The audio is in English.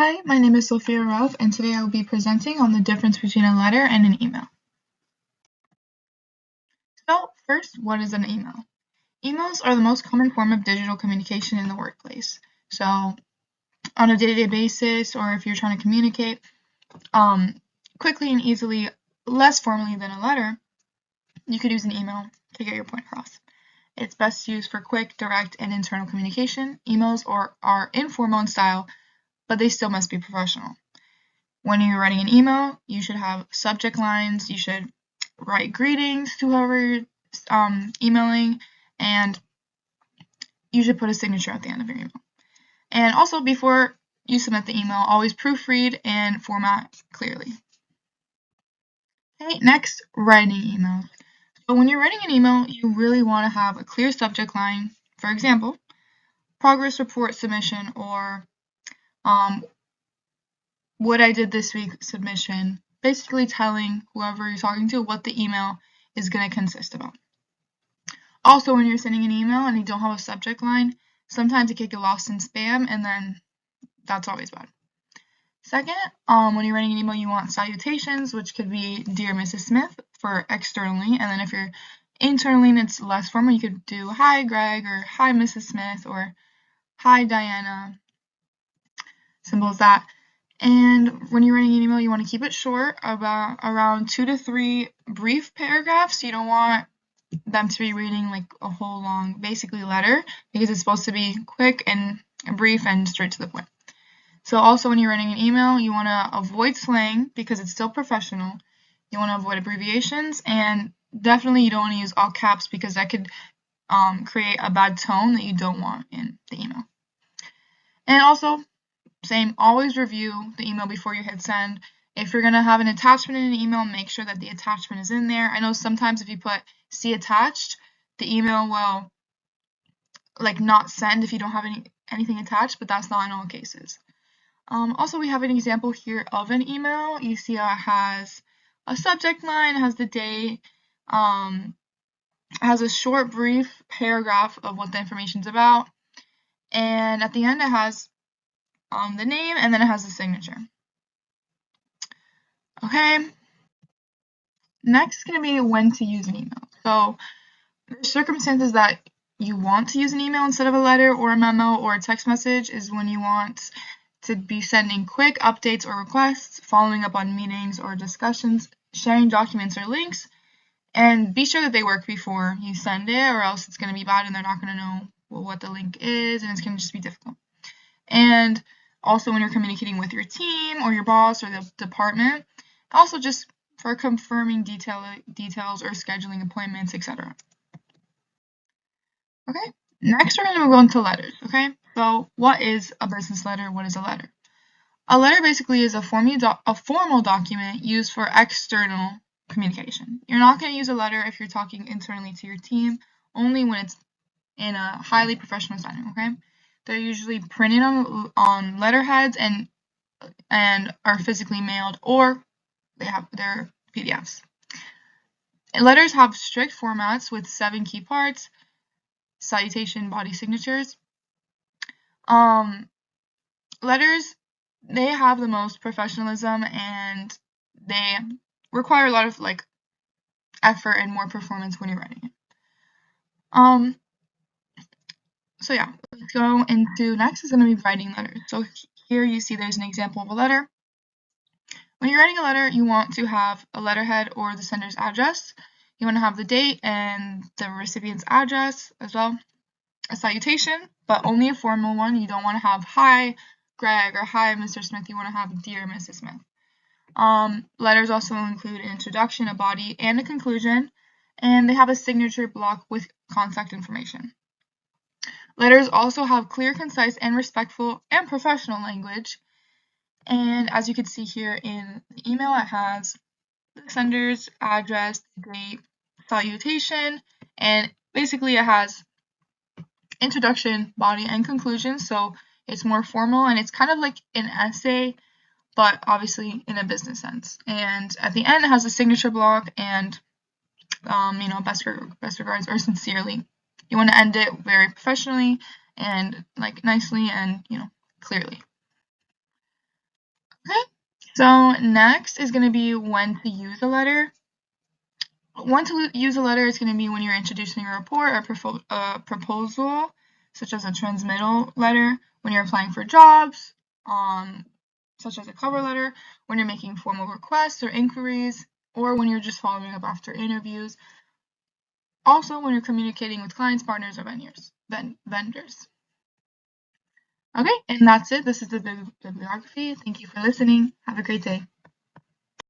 Hi, my name is Sophia Rauf, and today I will be presenting on the difference between a letter and an email. So, first, what is an email? Emails are the most common form of digital communication in the workplace. So, on a day-to-day basis, or if you're trying to communicate quickly and easily, less formally than a letter, you could use an email to get your point across. It's best used for quick, direct, and internal communication. Emails are informal in style, but they still must be professional. When you're writing an email, you should have subject lines, you should write greetings to whoever you're emailing, and you should put a signature at the end of your email. And also, before you submit the email, always proofread and format clearly. Okay, next, writing emails. So when you're writing an email, you really want to have a clear subject line. For example, progress report submission, or what I did this week submission, basically telling whoever you're talking to what the email is going to consist about. Also, when you're sending an email and you don't have a subject line, sometimes it can get lost in spam, and then that's always bad. Second, when you're writing an email, you want salutations, which could be Dear Mrs. Smith for externally, and then if you're internally and it's less formal, you could do Hi Greg, or Hi Mrs. Smith, or Hi Diana. Simple as that. And when you're writing an email, you want to keep it short, about around 2 to 3 brief paragraphs. You don't want them to be reading like a whole long, basically, letter, because it's supposed to be quick and brief and straight to the point. So also, when you're writing an email, you want to avoid slang because it's still professional. You want to avoid abbreviations, and definitely you don't want to use all caps because that could create a bad tone that you don't want in the email. And also, same, always review the email before you hit send. If you're going to have an attachment in an email, make sure that the attachment is in there. I know sometimes if you put see attached, the email will not send if you don't have anything attached, but that's not in all cases. Also, we have an example here of an email. You see it has a subject line, it has the date, it has a short, brief paragraph of what the information's about, and at the end it has the name, and then it has the signature. Okay, next is going to be when to use an email. So the circumstances that you want to use an email instead of a letter or a memo or a text message is when you want to be sending quick updates or requests, following up on meetings or discussions, sharing documents or links, and be sure that they work before you send it, or else it's going to be bad and they're not going to know what the link is, and it's going to just be difficult. And also when you're communicating with your team or your boss or the department, also just for confirming details or scheduling appointments, etc. Okay, next we're going to go into letters. Okay, so what is a business letter? What is a letter? A letter basically is a formal document used for external communication. You're not going to use a letter if you're talking internally to your team, only when it's in a highly professional setting. Okay, they're usually printed on letterheads and are physically mailed, or they're PDFs. And letters have strict formats with 7 key parts: salutation, body, signatures. Letters, they have the most professionalism, and they require a lot of effort and more performance when you're writing it. So yeah, let's go into next is going to be writing letters. So here you see there's an example of a letter. When you're writing a letter, you want to have a letterhead or the sender's address. You want to have the date and the recipient's address as well. A salutation, but only a formal one. You don't want to have Hi Greg or Hi Mr. Smith. You want to have Dear Mrs. Smith. Letters also include an introduction, a body, and a conclusion, and they have a signature block with contact information. Letters also have clear, concise, and respectful and professional language. And as you can see here in the email, it has the sender's address, date, salutation, and basically it has introduction, body, and conclusion. So it's more formal, and it's kind of like an essay, but obviously in a business sense. And at the end, it has a signature block and, best regards, or sincerely. You want to end it very professionally and nicely and, clearly. So next is going to be when to use a letter. When to use a letter is going to be when you're introducing a report or a proposal, such as a transmittal letter, when you're applying for jobs, such as a cover letter, when you're making formal requests or inquiries, or when you're just following up after interviews. Also, when you're communicating with clients, partners, or vendors. Okay, and that's it. This is the bibliography. Thank you for listening. Have a great day.